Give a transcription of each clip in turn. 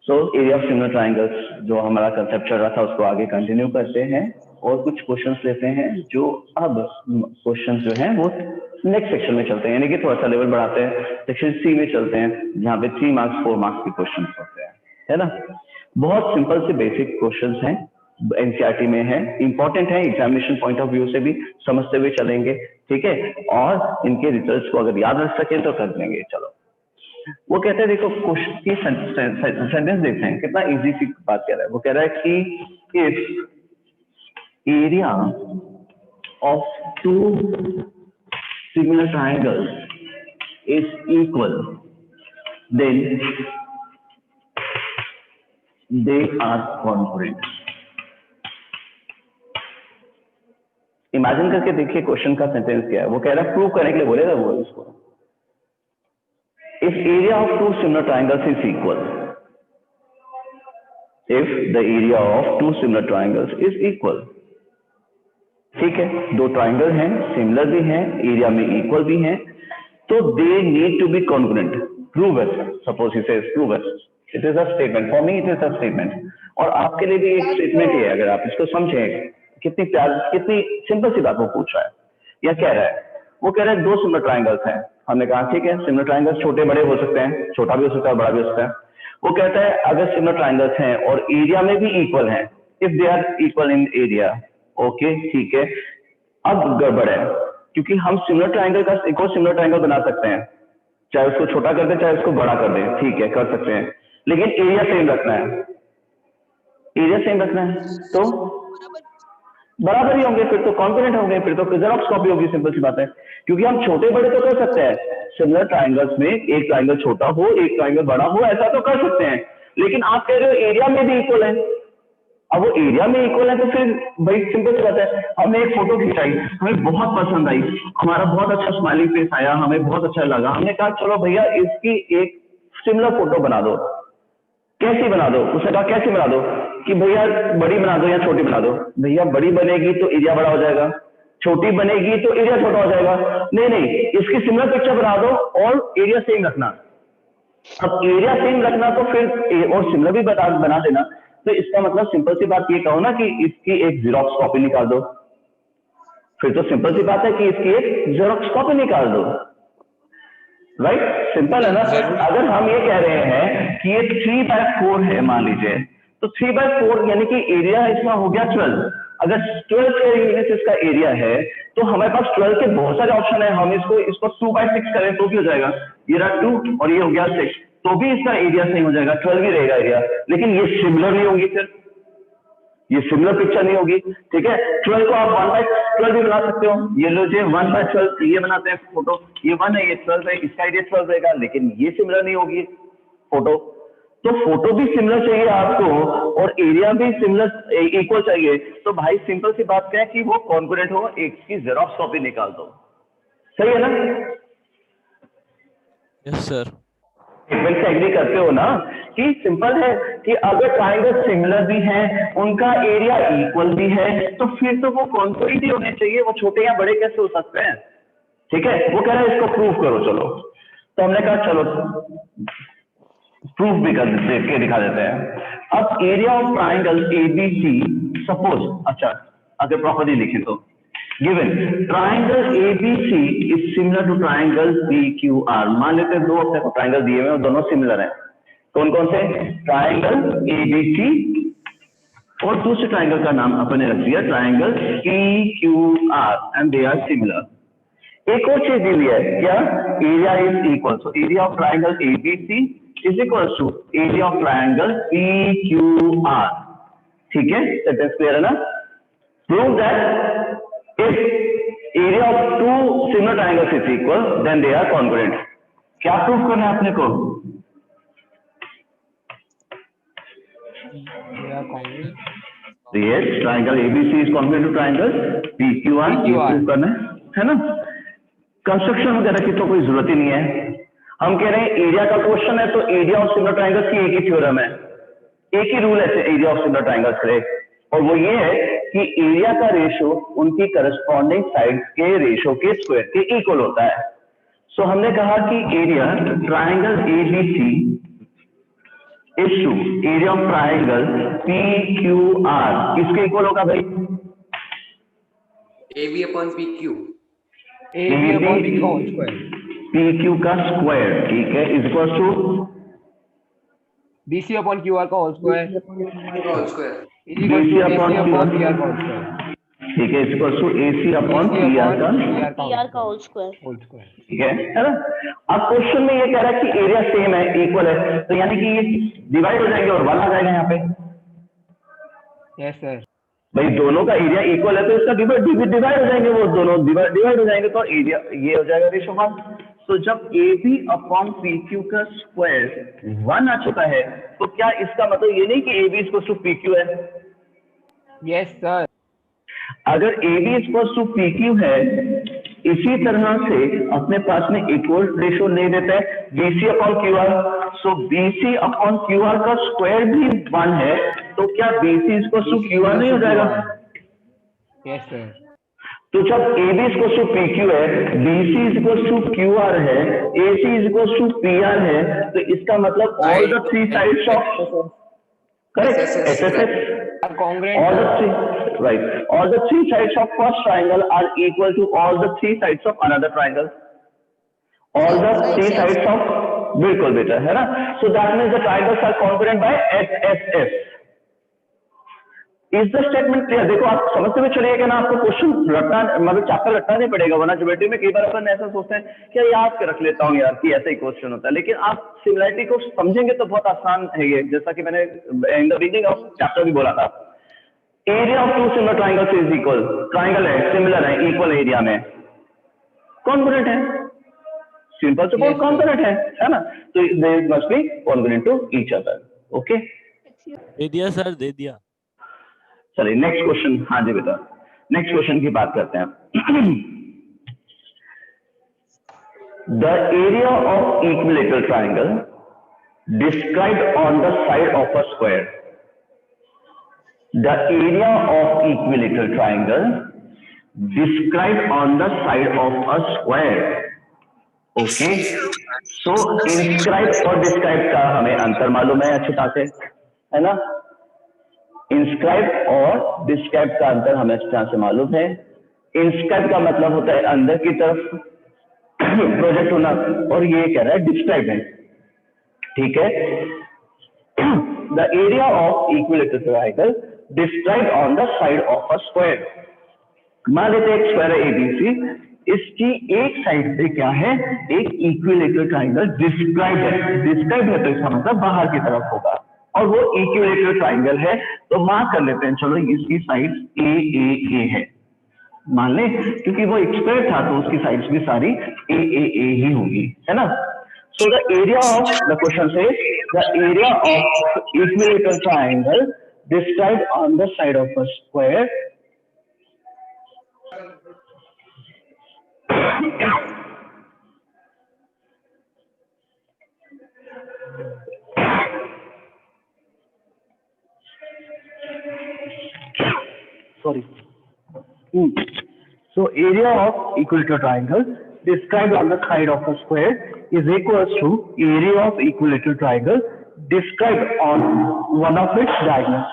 So area of similar triangles जो हमारा concept चल रहा था उसको आगे कंटिन्यू करते हैं और कुछ क्वेश्चंस लेते हैं जो अब क्वेश्चंस जो हैं वो नेक्स्ट सेक्शन में चलते हैं, यानी कि थोड़ा सा लेवल बढ़ाते हैं, सेक्शन सी में चलते हैं जहाँ पे 3 मार्क्स 4 मार्क्स के क्वेश्चंस होते हैं, है ना। बहुत सिंपल से बेसिक क्वेश्चंस हैं, एनसीईआरटी में है, इंपॉर्टेंट है, एग्जामिनेशन पॉइंट ऑफ व्यू से भी समझते हुए चलेंगे, ठीक है। और इनके रिजल्ट्स को अगर याद रख सकें तो कर लेंगे। चलो वो कहते हैं, देखो क्वेश्चन की सेंटेंस देखते हैं, कितना इजी सी बात कह रहा है। वो कह रहा है कि if area of two similar triangles is equal then they are congruent. Imagine करके देखिए क्वेश्चन का सेंटेंस क्या है। वो कह रहा है, प्रूव करने के लिए बोलेगा वो इसको, if area of two similar triangles is equal, if the area of two similar triangles is equal, ठीक है, दो ट्राइंगल हैं, सिमिलर भी हैं, एरिया में इक्वल भी हैं, तो they need to be congruent. Prove it, suppose he says prove it, it is a statement, for me it is a statement, और आपके लिए भी एक स्टेटमेंट ही है। अगर आप इसको समझें कितनी प्यार, कितनी सिंपल सी बात वो पूछ रहा है या कह रहा है। वो कह रहा है दो सिमिलर ट्राइंगल्स हैं, हमने कहा ठीक है, सिमिलर ट्राइंगल्स छोटे बड़े हो सकते हैं, छोटा भी हो सकता है बड़ा भी हो सकता है। वो कहता है अगर सिमिलर ट्राइंगल्स हैं और एरिया में भी इक्वल हैं, if they are equal in area, okay ठीक है। अब गड़बड़ है, क्योंकि हम सिमिलर ट्राइंगल का एक और सिमिलर ट्राइंगल बना सकते हैं, चाहे उसको छोटा कर दे चाहे उसको बड़ा कर दे, ठीक है कर सकते हैं, लेकिन एरिया सेम रखना है, एरिया सेम रखना है, तो बराबर ही होंगे, फिर तो कॉन्फिडेंट होंगे, फिर तो जेरॉक्स कॉपी होगी, सिंपल सी बात है। क्योंकि हम छोटे बड़े तो कर सकते हैं, सिमिलर ट्राइंगल्स में एक ट्राइंगल छोटा हो एक ट्राइंगल बड़ा हो, ऐसा तो कर सकते हैं, लेकिन आप कह रहे हो एरिया में भी इक्वल है। अब वो एरिया में इक्वल है तो फिर भाई सिंपल सी बात है, हमने एक फोटो खिंचाई, हमें बहुत पसंद आई, हमारा बहुत अच्छा स्माइलिंग फेस आया, हमें बहुत अच्छा लगा, हमने कहा चलो भैया इसकी एक सिमिलर फोटो बना दो। कैसी बना दो? उसने कहा कैसी बना दो कि भैया बड़ी बना दो या छोटी बना दो। भैया बड़ी बनेगी तो एरिया बड़ा हो जाएगा, छोटी बनेगी तो एरिया छोटा हो जाएगा। नहीं नहीं, इसकी सिमिलर पिक्चर बना दो और एरिया सेम रखना। अब एरिया सेम रखना तो फिर और सिमिलर भी बना देना, तो इसका मतलब सिंपल सी बात ये कहो ना कि इसकी एक जीरोक्स कॉपी निकाल दो। फिर तो सिंपल सी बात है कि इसकी एक जीरोक्स कॉपी निकाल दो, राइट सिंपल है ना। अगर हम ये कह रहे हैं कि ये 3/4 है मान लीजिए, तो 3/4 यानी कि एरिया इसका हो गया 12। अगर 12 स्क्वायर यूनिट इसका एरिया है तो हमारे पास 12 के बहुत सारे ऑप्शन है, हम इसको 2/6 करें तो भी हो जाएगा, ये रहा 2 और ये हो गया 6, तो भी इसका एरिया सही हो जाएगा, 12 ही रहेगा एरिया। लेकिन ये सिमिलर नहीं होगी, फिर ये सिमिलर पिक्चर नहीं होगी, ठीक है। 12 को आप 1/12 भी बना सकते हो, ये लो जी 1/12 ये बनाते हैं फोटो, ये 1 है ये 12 है, इसका एरिया 12 रहेगा, लेकिन ये सिमिलर नहीं होगी फोटो। तो फोटो भी सिमिलर चाहिए आपको और एरिया भी सिमिलर इक्वल चाहिए, तो भाई सिंपल सी बात क्या है कि वो कॉन्ग्रुएंट हो, एक की जेरॉक्स कॉपी निकाल दो, सही है ना। Yes sir. स्टेटमेंट से एग्री करते हो ना कि सिंपल है कि अगर ट्राइंगल सिमिलर भी हैं, उनका एरिया इक्वल भी है, तो फिर तो वो कॉन्ग्रुएंट ही होने चाहिए, वो छोटे या बड़े कैसे हो सकते हैं, ठीक है। वो कह रहा है इसको प्रूव करो, चलो तो हमने कहा चलो प्रूफ भी कर देते के दिखा देते हैं। अब area of triangle ABC suppose, अच्छा अगर प्रॉपर्ली लिखे तो given triangle ABC is similar to triangle PQR. मान लेते हैं दो अपने को ट्राइंगल दिए हुए और दोनों सिमिलर हैं, कौन कौन से? ट्राइंगल एबीसी और दूसरे ट्राइंगल का नाम अपने रख दिया triangle PQR and they are similar. एक और चीज दी हुई है क्या? Area is equal, so area of triangle ABC is equals to area of triangle PQR, ठीक है, सेंटेंस क्लियर है ना। Prove that if area of two similar triangles is equal then they are congruent। क्या proof करना है अपने को? Yes, triangle ABC is congruent to triangle PQR, ये प्रूफ करना है ना। कंस्ट्रक्शन वगैरह की तो कोई जरूरत ही नहीं है, हम कह रहे हैं एरिया का क्वेश्चन है तो एरिया ऑफ सिमिलर ट्राइंगल्स की एक ही थ्योरम है, एक ही रूल है एरिया ऑफ सिमिलर ट्राइंगल्स के लिए, और वो ये है कि एरिया का रेशो उनकी करस्पॉन्डिंग साइड्स के रेशो के स्क्वायर के इक्वल होता है। सो हमने कहा कि area triangle ABC is to area of triangle P Q R किसके इक्वल होगा भाई? AB upon PQ। AB upon PQ का होल स्क्वायर। PQ का स्क्वायर, ठीक है, is equal to BC upon QR का whole square whole square is equal to BC AC upon upon PR PR का whole square. ठीक है, is equal to AC upon AC PR upon का, PR का whole square. Whole square. ठीक है ना? अब क्वेश्चन में ये कह रहा है कि एरिया सेम है, इक्वल है, तो यानी कि ये डिवाइड हो जाएंगे और 1 आ जाएगा यहाँ पे। Yes sir. भाई दोनों का एरिया इक्वल है तो इसका डिवाइड हो जाएंगे, वो दोनों डिवाइड हो जाएंगे, तो एरिया ये हो जाएगा रेशो 1। तो जब AB अपॉन PQ का स्क्वायर 1 आ चुका है, तो क्या इसका मतलब ये नहीं कि AB इक्वल टू PQ है? Yes sir. अगर AB इक्वल टू PQ है, इसी तरह से अपने पास में एक और रेशो ले देता है BC अपॉन QR। सो BC अपॉन QR का स्क्वायर भी 1 है, तो क्या BC इक्वल टू QR नहीं हो जाएगा? Yes sir. तो जब AB इक्वल टू PQ है, BC इक्वल टू QR है, AC इक्वल टू PR है, तो इसका मतलब all the three sides of correct SSS congruent all the three right all the three sides of first triangle are equal to all the three sides of another triangle, all the three sides of बिल्कुल बेटा, है ना? so that means the triangles are congruent by SSS। Is the statement clear? देखो आप समझते हुए चलिए कि ना, आपको क्वेश्चन रटना मतलब चैप्टर रटना नहीं पड़ेगा, वरना ज्योमेट्री में कई बार अपन ऐसा सोचते हैं कि याद के रख लेता हूँ यार कि ऐसा ही क्वेश्चन होता है, लेकिन आप सिमिलरिटी को समझेंगे तो बहुत आसान है ये। जैसा कि मैंने in the beginning of chapter भी बोला था, area of two similar triangles is equal, triangle है, सिमिलर है, इक्वल एरिया में, कॉन्ग्रुएंट है, सिंपल से बहुत कॉन्ग्रुएंट है ना? तो they must be congruent to each other. Okay, दे दिया सर, दे दिया। चलिए नेक्स्ट क्वेश्चन। हाँ जी बेटा, नेक्स्ट क्वेश्चन की बात करते हैं। The area of equilateral triangle described on the side of a square, the area of equilateral triangle described on the side of a square. Okay, so inscribe और describe का हमें अंतर मालूम है अच्छी तरह से, है ना? इंस्क्राइब और डिस्क्राइब का अंतर हमें अच्छी तरह से मालूम है। इंस्क्राइब का मतलब होता है अंदर की तरफ प्रोजेक्ट होना, और ये कह रहा है डिस्क्राइब है, ठीक है? The area of equilateral triangle describe on the side of a square. मान लेते हैं एक स्क्वायर है ABC, इसकी एक साइड पे क्या है, एक इक्विलेटरल ट्राइंगल डिस्क्राइब है। डिस्क्राइब है तो इसका मतलब बाहर की तरफ होगा, और वो इक्विलेटरल ट्राइंगल है, तो मार्क कर लेते हैं, चलो इसकी साइड AAA है, मान ले, क्योंकि वो एक स्क्वायर था तो उसकी साइड्स भी सारी AAA ही होगी, है ना? So the area of the question से the area of equilateral triangle describe on the side of a square sorry so area of equilateral triangle described on the side of a square is equals to area of equilateral triangle described on one of its diagonals।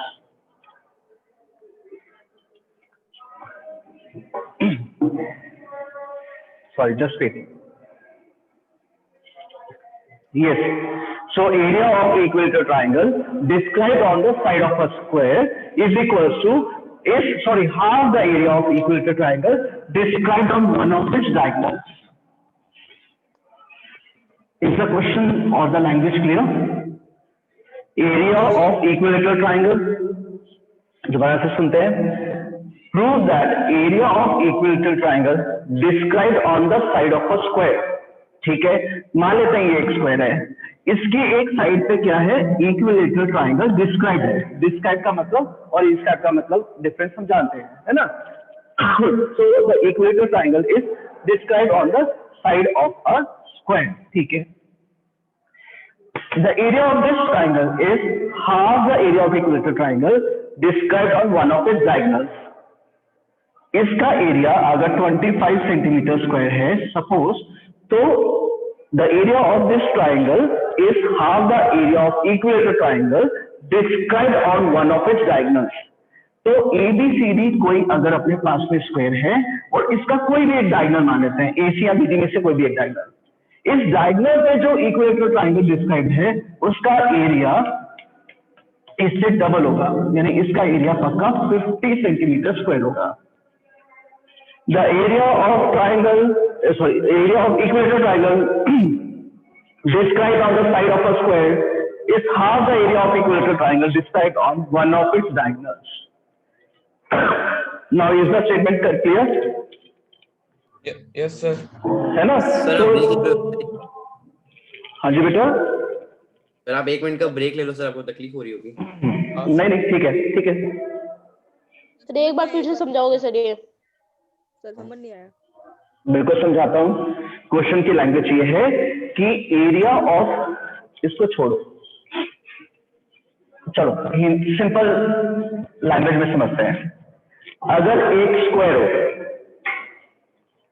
sorry, just wait। yes, so area of equilateral triangle described on the side of a square is equals to half the area of equilateral triangle described on one of its diagonals। is the question or the language clear? area of equilateral triangle, दोबारा से सुनते हैं। prove that area of equilateral triangle described on the side of a square, ठीक है? मान लेते हैं ये एक स्क्वायर है, इसकी एक साइड पे क्या है, इक्विलेटरल ट्राइंगल डिस्क्राइब है। डिस्क्राइब का मतलब और इंस्क्राइब का मतलब डिफरेंस हम जानते हैं, है ना? So the equilateral triangle is describe on the side of a square, ठीक है? The area of this triangle is half the area of equilateral triangle describe on one of its diagonals. इसका area अगर 25 centimetre square है suppose, तो the area of this triangle is half the area of equilateral triangle described on one of its diagonals. तो ABCD कोई अगर अपने पास में square है और इसका कोई भी एक डायगोनल मान लेते हैं, AC या BD में से कोई भी एक डायगोनल, इस डायगोनल पे जो इक्विलेटरल ट्रायंगल डिस्क्राइब है उसका एरिया इससे डबल होगा, यानी इसका एरिया पक्का 50 सेंटीमीटर स्क्वायर होगा. The area of triangle, area of equilateral triangle described on the side of a square is half the area of equilateral triangle described on one of its diagonals. Now is the statement clear? Yes sir. है ना? Sir आप break ले लो। हाँ जी बेटा. Sir आप 1 minute का break ले लो sir, आपको तकलीफ हो रही होगी। नहीं ठीक है ठीक है. सर एक बार फिर से समझाओगे सर? ये सर समझ नहीं आया। बिल्कुल समझाता हूँ. क्वेश्चन की लैंग्वेज ये है कि एरिया ऑफ, इसको छोड़ो, चलो सिंपल लैंग्वेज में समझते हैं. अगर एक स्क्वायर हो,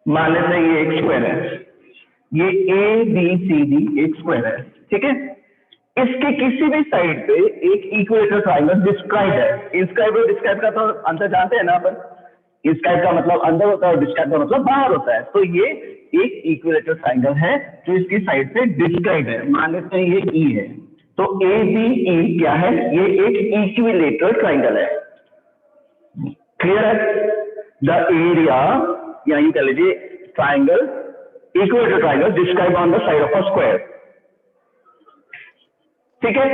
मान लेते हैं ये एक स्क्वायर है, ये ABCD एक स्क्वायर है, ठीक है. इसके किसी भी साइड पे एक इक्विलेटरल ट्रायंगल डिस्क्राइब है. इंस्क्राइब और डिस्क्राइब का तो अंतर जानते हैं ना अपन. इंस्क्राइब का मतलब अंदर होता है और डिस्क्राइब का मतलब बाहर होता है. तो ये एक इक्विलेटरल ट्रायंगल है जो इसकी साइड पे डिस्क्राइब है. मान लेते हैं ये E है, तो ABE क्या है? ये एक इक्विलेटरल ट्रायंगल है. क्लियर है? द एरिया, या यूं कह लीजिए triangle, equilateral triangle describe on the side of a square. ठीक है.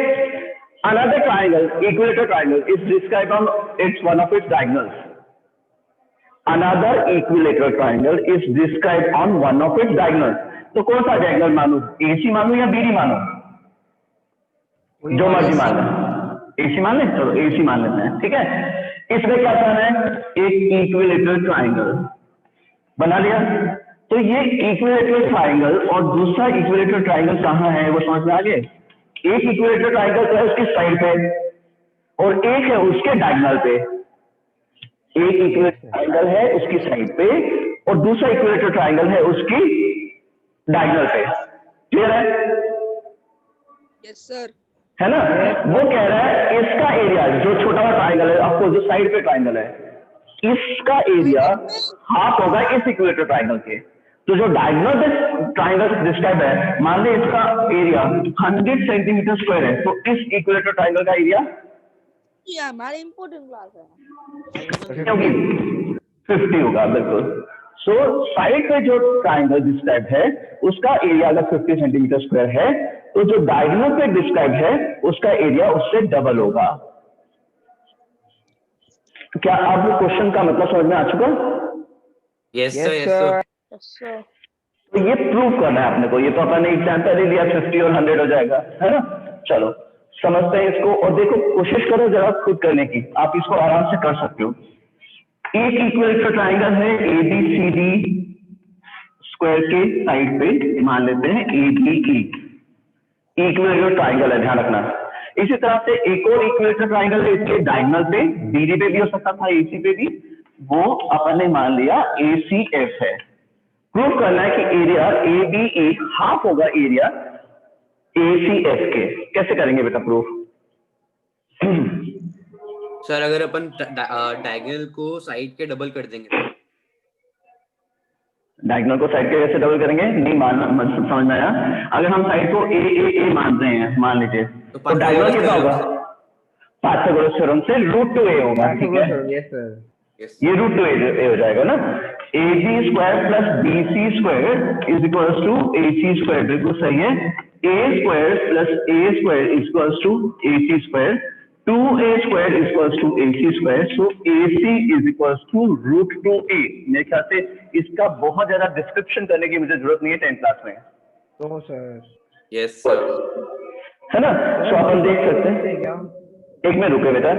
Another triangle, equilateral triangle is describe on it's one of its diagonals. Another equilateral triangle is describe on one of its diagonals. तो कौन सा diagonal मानूं? AC मानूं या BD मानूं? जो मर्जी मान लें. AC मान लें, चलो AC मान लेते हैं. ठीक है. इसमें क्या करना है? एक इक्विलेटरल ट्रायंगल बना लिया. तो ये इक्विलेटरल ट्रायंगल और दूसरा इक्विलेटरल ट्रायंगल कहाँ है वो समझ में आ गए? एक इक्विलेटरल ट्रायंगल तो है उसकी साइड पे और एक है उसके डायगोनल पे. एक इक्विलेटरल ट्रायंगल है उसकी साइड पे और दूसरा इक्विलेटरल ट्रायंगल है उसकी डायगोनल पे. क्लियर है? Yes sir. है ना? वो कह रहा है इसका एरिया, जो छोटा हुआ ट्रायंगल है आपको जो साइड पे ट्रायंगल है, इसका एरिया हाफ होगा इस इक्विलेटरल ट्रायंगल के. तो जो डायगोनल ट्रायंगल डिस्क्राइब है, मान लीजिए इसका एरिया 100 सेंटीमीटर स्क्वायर है, तो इस इक्विलेटरल ट्रायंगल का एरिया ये हमारे इम्पोर्टेंट क्लास है. होगी 50 होगा. बिल्कुल. सो साइड पे जो ट्रायंगल डिस्क्राइब है उसका एरिया अगर 50 सेंटीमीटर स्क्वायर है, तो जो डायगोनल पे डिस्क्राइब है उसका एरिया उससे डबल होगा. क्या अब क्वेश्चन का मतलब समझ में आ चुका? Yes Yes, sir, yes sir. Sir. Yes sir. तो ये प्रूव करना है अपने को. ये तो अपन ने एग्जाम्पल ही लिया, 50 और 100 हो जाएगा, है ना. चलो समझते हैं इसको और देखो, कोशिश करो जरा खुद करने की. आप इसको आराम से कर सकते हो. एक इक्विलेटरल ट्रायंगल है ABCD स्क्वायर के साइड पे मान लेते हैं ABE. इक्विलेटरल ट्रायंगल है, ध्यान रखना. इसी तरह से एक और इक्विलेटरल ट्रायंगल है इसके डायगोनल पे, BD पे भी हो सकता था, AC पे भी. वो अपन ने मान लिया ACF है. प्रूव करना है कि एरिया ABE हाफ होगा एरिया ACF के. कैसे करेंगे बेटा प्रूफ? सर अगर अपन डायगोनल को साइड के डबल कर देंगे तो? डायगोनल को साइड के कैसे डबल करेंगे? नहीं समझ में आया. अगर हम साइड को A मान रहे हैं, मान लीजिए, तो डायगोनल कितना होगा? पाइथागोरस थ्योरम से √2a होगा. ठीक है. Yes sir. ये √2a हो जाएगा ना. AB square plus BC square is equals to AC square. बिल्कुल सही है. A square plus A square is equals to AC square. 2a square is equals to AC square. So AC is equals to √2a. मेरे ख्याल से इसका बहुत ज्यादा description करने की मुझे जरूरत नहीं है 10th क्लास में. तो sir. Yes sir. है ना. सो अपन देख सकते हैं. क्या? एक मिनट रुके बेटा.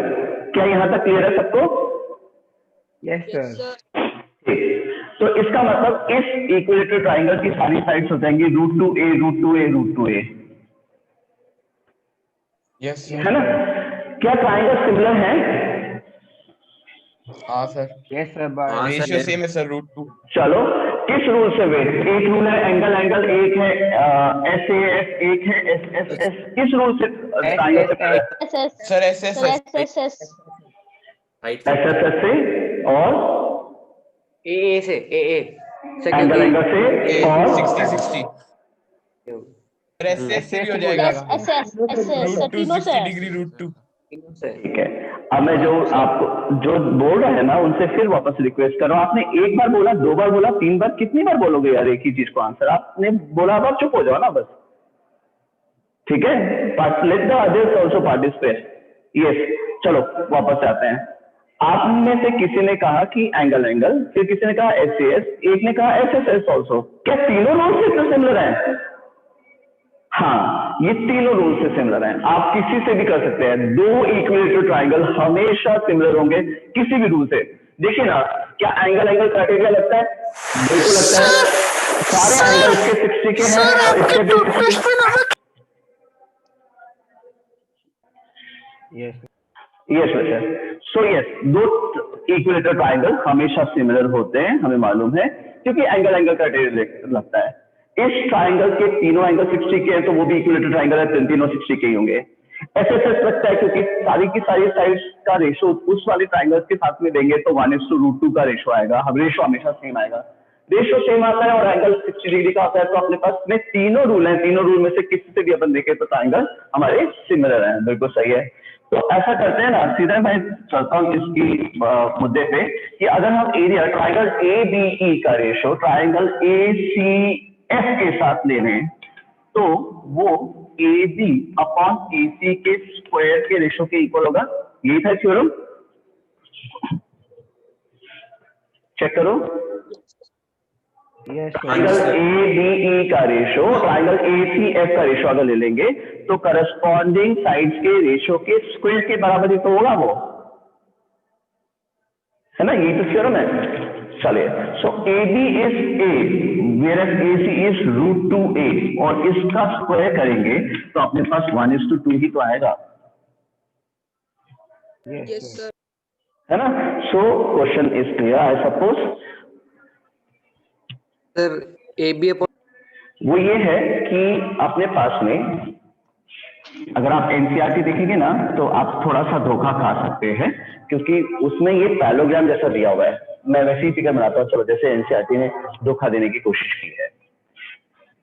क्या यहाँ तक क्लियर है सबको? Yes sir. ठीक. तो इसका मतलब इस इक्विलेटरल ट्रायंगल की सारी साइड्स हो जाएंगी √2a √2a √2a. यस है ना. क्या ट्रायंगल सिमिलर है? हाँ सर. Yes sir. But हाँ, रेशियो सेम है सर √2. चलो किस रूल से वेट? एक रूल है एंगल एंगल, एक है एस ए एस, एक है एस एस एस। किस रूल से ट्रायंगल से? S S sir S S sir S S S height S S S से और ए से ए एंगल एंगल से और 60 सर एस एस से भी हो जाएगा S S S S S root two तीनों से 60 है। Degree root two. ठीक है। अब मैं जो आपको जो बोल रहा है ना उनसे फिर वापस रिक्वेस्ट कर रहा हूँ। आपने एक बार बोला, दो बार बोला, तीन बार, कितनी बार बोलोगे यार एक ही चीज को आंसर? आपने बोला, अब आप चुप हो जाओ ना बस, ठीक है? Let the others also participate. Yes, चलो वापस आते हैं। आप में से किसी ने कहा कि एंगल एंगल, फिर किसी ने कहा एस एस, एक ने कहा एस एस एस ऑल्सो। क्या तीनों रूल से इतना सिमिलर है? हाँ, ये तीनों रूल से सिमिलर हैं। आप किसी से भी कर सकते हैं। दो इक्विलेटरल ट्राइंगल हमेशा सिमिलर होंगे किसी भी रूल से। देखिए ना, क्या एंगल एंगल क्राइटेरिया लगता है? बिल्कुल लगता है। सारे एंगल इसके 60 के हैं और इसके भी 60। Yes yes sir. So yes, दो इक्विलेटरल ट्राइंगल हमेशा सिमिलर होते हैं, हमें मालूम है, क्योंकि एंगल एंगल क्राइटेरिया लगता है। इस ट्राइंगल के तीनों एंगल 60 के हैं, तो वो भी इक्विलेटरल ट्राइंगल है, तीनों 60 के ही होंगे। एसएसएस लगता है क्योंकि सारी की सारी साइड्स का रेशो उस वाले ट्राइंगल्स के साथ में देंगे तो 1:√2 का रेशो आएगा। हम रेशो हमेशा सेम आएगा, रेशो सेम आता है और एंगल 60 डिग्री का आता है। तो अपने पास में तीनों रूल हैं, तीनों रूल में से किसी से भी अपन देखें तो ट्राइंगल हमारे सिमिलर हैं। बिल्कुल सही है। तो ऐसा करते हैं ना, सीधा मैं चलता हूँ इसकी मुद्दे पे कि अगर हम area triangle A B E का ratio triangle A C F के साथ ले लें तो वो ए बी अपॉन ए सी के स्क्वायर के रेशो के इक्वल होगा। यही था थ्योरम, चेक करो। Yes triangle A B E का ratio triangle A C F का रेशो अगर ले लेंगे तो करस्पॉन्डिंग साइड्स के रेशो के स्क्वायर के बराबर ही तो होगा वो, है ना? यही तो थ्योरम है। चलिए, so A B is a where A C is √2a और इसका स्क्वायर करेंगे तो अपने पास 1:2 ही तो आएगा, यस सर है ना? So question is clear I suppose. Sir A B upon वो ये है कि अपने पास में अगर आप एनसीईआरटी देखेंगे ना तो आप थोड़ा सा धोखा खा सकते हैं, क्योंकि उसमें ये पैलोग्राम जैसा दिया हुआ है। मैं वैसे ही फिगर बनाता हूँ, चलो, जैसे एनसीईआरटी ने धोखा देने की कोशिश की है।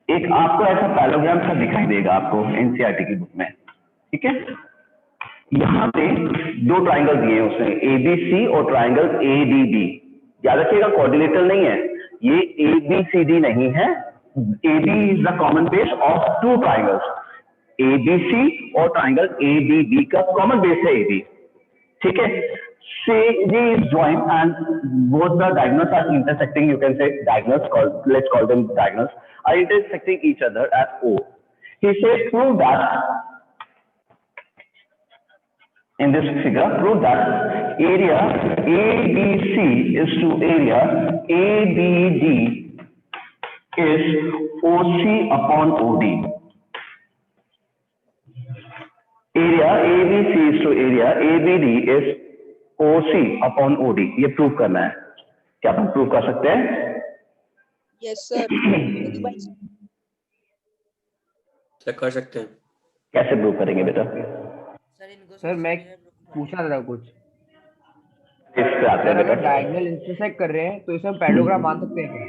एक आपको ऐसा पैलोग्राम सा दिखाई देगा आपको एनसीईआरटी की बुक में, ठीक है? यहाँ पे दो ट्राइंगल दिए हैं उसने, एबीसी और ट्राइंगल एडीबी। याद रखिएगा कोऑर्डिनेटर नहीं है ये, एबीसीडी नहीं है। AB is the common base of two triangles, ABC और ट्राइंगल ADB का कॉमन बेस है AB, ठीक है? Say they is joined and both the diagonals are intersecting. You can say diagonals, let's call them diagonals, are intersecting each other at O. He says prove that in this figure, prove that area ABC is to area ABD is OC upon OD. Area ABC is to area ABD is OC upon OD. ये prove करना है। क्या हम prove कर सकते हैं? Yes sir check कर सकते हैं। कैसे प्रूव करेंगे बेटा? सर मैं पूछना था कुछ। इस पे आते हैं अगर बेटा। डायगोनल इंटरसेक्ट कर रहे हैं तो इसमें पैडोग्राम मान सकते हैं क्या?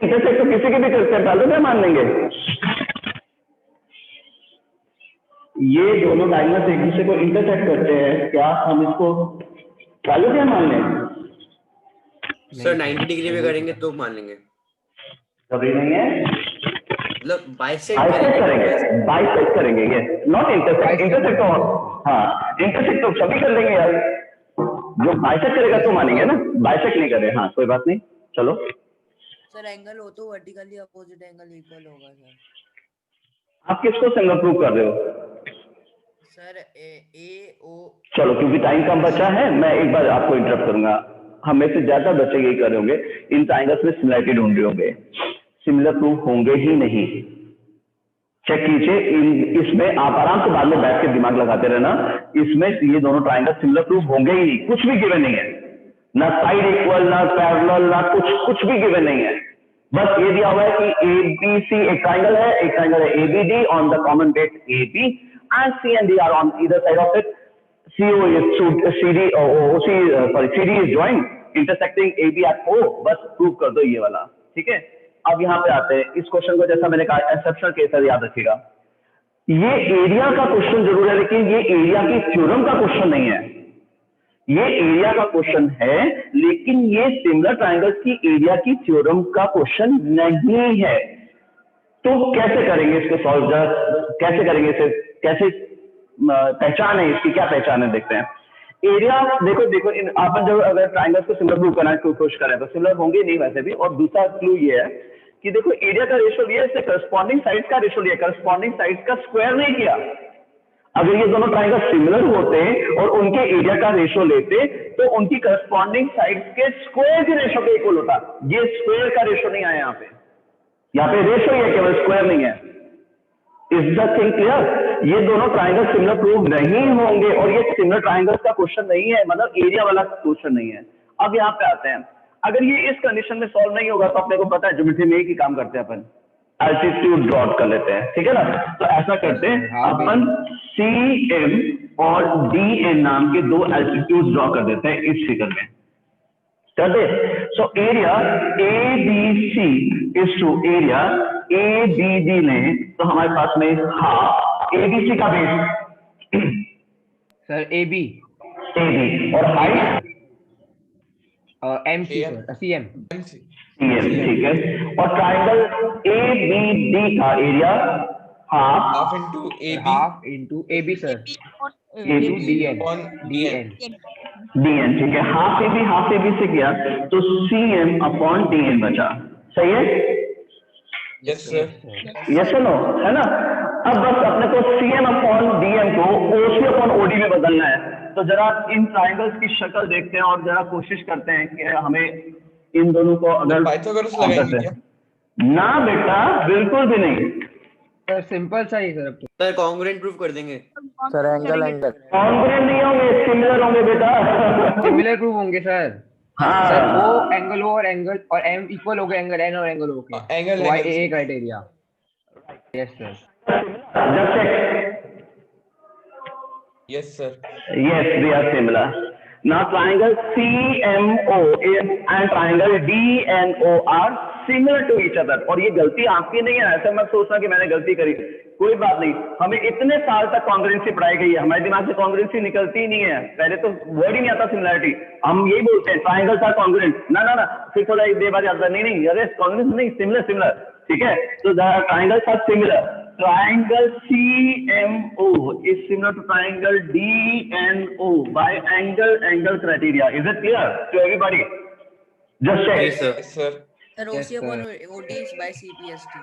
इंटरसेक्ट तो किसी के भी करते हैं, पैलोग्राम मान लेंगे। ये दोनों डायगोनल एक दूसरे को इंटरसेक्ट करते हैं, क्या हम इसको पैलोग्राम मान लें? सर 90 डिग्री में करेंगे तो मान लेंगे, कभी नहीं है, मतलब बाइसेक्ट बाइसेक्ट करेंगे, बाइसेक्ट करेंगे, ये नॉट इंटरसेक्ट। इंटरसेक्ट तो हाँ, इंटरसेक्ट तो सभी कर लेंगे यार, जो बाइसेक्ट करेगा तो मानेंगे ना, बाइसेक्ट नहीं करे। हाँ कोई बात नहीं, चलो। सर एंगल हो तो वर्टिकली अपोजिट एंगल इक्वल होगा सर। आप किसको सिंगल प्रूव कर रहे हो? सर ए ओ चलो, क्योंकि टाइम कम बचा है मैं एक बार आपको इंटरप्ट करूंगा। हमें से ज्यादा बच्चे यही कर रहे होंगे, इन ट्राइंगल्स में सिमिलरिटी ढूंढ रहे होंगे, सिमिलर प्रूफ होंगे ही नहीं। चेक कीजिए, इसमें आप आराम से बाद में बैठ के दिमाग लगाते रहना, इसमें ये दोनों ट्राइंगल सिमिलर प्रूफ होंगे ही नहीं, कुछ भी गिवन नहीं है। ना साइड इक्वल, ना पैरेलल, ना कुछ भी गिवन नहीं है। बस ये दिया हुआ है कि ABC एक ट्राइंगल है ABD on the common base AB and C and D are on either side of it. CO is CD is joined intersecting AB at O, बस प्रूव कर दो ये वाला, ठीक है। अब यहाँ पे आते हैं इस क्वेश्चन को, जैसा मैंने कहा एक्सेप्शनल केस है, याद रखिएगा। ये एरिया का क्वेश्चन जरूर है, लेकिन ये एरिया की थ्योरम का क्वेश्चन नहीं है। ये एरिया का क्वेश्चन है, लेकिन ये सिमिलर ट्राइंगल्स की एरिया की थ्योरम का क्वेश्चन नहीं है। तो कैसे करेंगे इसको सॉल्व, कैसे करेंगे इसे, कैसे पहचान है इसकी, क्या पहचान है देखते हैं। एरिया देखो अपन जब अगर ट्राइंगल्स को सिमिलर प्रूव करना की कोशिश करें तो सिमिलर होंगे नहीं वैसे भी। और दूसरा क्लू ये है कि देखो एरिया का रेशियो लिया, इससे करस्पॉन्डिंग साइड्स का रेशियो लिया, करस्पॉन्डिंग साइड्स का स्क्वायर नहीं किया। अगर ये दोनों ट्राइंगल सिमिलर होते और उनके एरिया का रेशियो लेते तो उनकी करस्पॉन्डिंग साइड्स के स्क्वायर के रेशियो के इक्वल होता। ये स्क्वायर का रेशियो नहीं आया यहाँ पे रेशियो ही है, केवल स्क्वायर नहीं है। Is the thing clear? ये दोनों ट्राइंगल सिमिलर प्रूव नहीं होंगे और ये सिमिलर ट्राइंगल्स का क्वेश्चन नहीं है, मतलब एरिया वाला क्वेश्चन नहीं है। अब यहाँ पे आते हैं, अगर ये इस कंडीशन में सॉल्व नहीं होगा तो अपने को पता है ज्योमेट्री में एक ही काम करते हैं अपन, एल्टीट्यूड ड्रॉ कर लेते हैं, ठीक है ना। तो ऐसा करते हैं अपन CM और DN नाम के दो एल्टीट्यूड ड्रॉ कर देते हैं इस फिगर में, कर दे। So area ABC is to area ABD लें तो हमारे पास में हाफ ABC का बेस सर AB और हाइट MC सर CM, ठीक है। और ट्राइंगल ABD का area half half into AB half into AB sir into DN, ठीक है। हाफ AB से किया तो CM अपॉन DN बचा, सही है। यस सर, यस नो, है ना। अब बस अपने को CM अपॉन DN को OC अपॉन OD में बदलना है। तो जरा इन ट्राइंगल्स की शक्ल देखते हैं और जरा कोशिश करते हैं कि हमें इन दोनों को अगर पाइथागोरस लगाएंगे क्या? ना बेटा बिल्कुल भी नहीं, सर सिंपल सा ही सर। अब तो सर कॉन्ग्रुएंट प्रूफ कर देंगे। सर एंगल कॉन्ग्रुएंट नहीं होंगे, सिमिलर होंगे बेटा। सिमिलर प्रूफ होंगे सर। हाँ। सर O एंगल O और एंगल और M इक्वल हो गए एंगल N और एंगल O के, angle YAA criteria. Yes sir, just check, yes sir, yes they are similar. Now triangle CMO and triangle DNO are similar to each other। और ये गलती आपकी नहीं है, ऐसा मत सोचना कि मैंने गलती करी, कोई बात नहीं। हमें इतने साल तक कॉन्ग्रुएंसी पढ़ाई गई है, हमारे दिमाग से कॉन्ग्रुएंसी निकलती ही नहीं है। पहले तो वर्ड ही नहीं आता सिमिलरिटी, हम यही बोलते हैं ट्राइंगल्स आर कॉन्ग्रुएंट, ना फिर थोड़ा एक देर बाद आता नहीं अरे कॉन्ग्रुएंट नहीं, सिमिलर, ठीक है। तो triangles are similar. Triangle CMO is similar to triangle DNO by angle criteria. Is it clear to everybody? Just check. Yes, sir. Yes sir, Sir, OC upon OD is by CPST.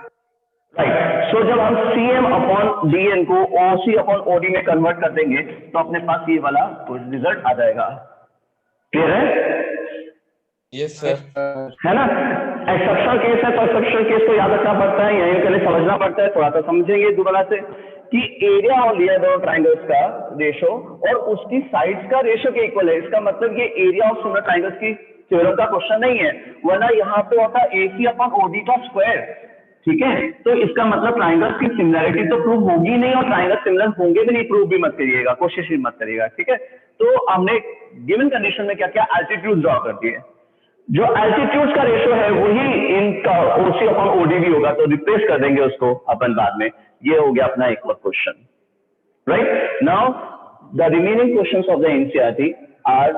Right. So जब हम CM upon DN को OC upon OD में convert कर देंगे तो अपने पास ये वाला रिजल्ट आ जाएगा। क्लियर है? यस सर, है ना। एक्सेप्शनल केस है तो एक्सेप्शनल केस को याद रखना पड़ता है, यहीं पहले समझना पड़ता है, थोड़ा सा समझेंगे दोबारा से कि एरिया और लिया दोनों ट्राइंगल्स का रेशो और उसकी साइड्स का रेशो के इक्वल है। इसका मतलब ये एरिया ऑफ सिमिलर ट्राइंगल्स की थ्योरम का क्वेश्चन नहीं है, वरना यहाँ पे होता AC अपॉन OD का स्क्वायर, ठीक है। तो इसका मतलब ट्राइंगल्स की सिमिलरिटी तो प्रूव होगी नहीं और ट्राइंगल सिमिलर होंगे भी नहीं, प्रूव भी मत करिएगा, कोशिश भी मत करिएगा, ठीक है। तो हमने गिवन कंडीशन में क्या क्या एल्टीट्यूड ड्रॉ कर दिए, जो एल्टीट्यूड का रेशियो है वही इनका OC अपॉन OD भी होगा, तो रिप्लेस कर देंगे उसको अपन बाद में। ये हो गया अपना एक और question, right. Now the remaining questions of the NCERT are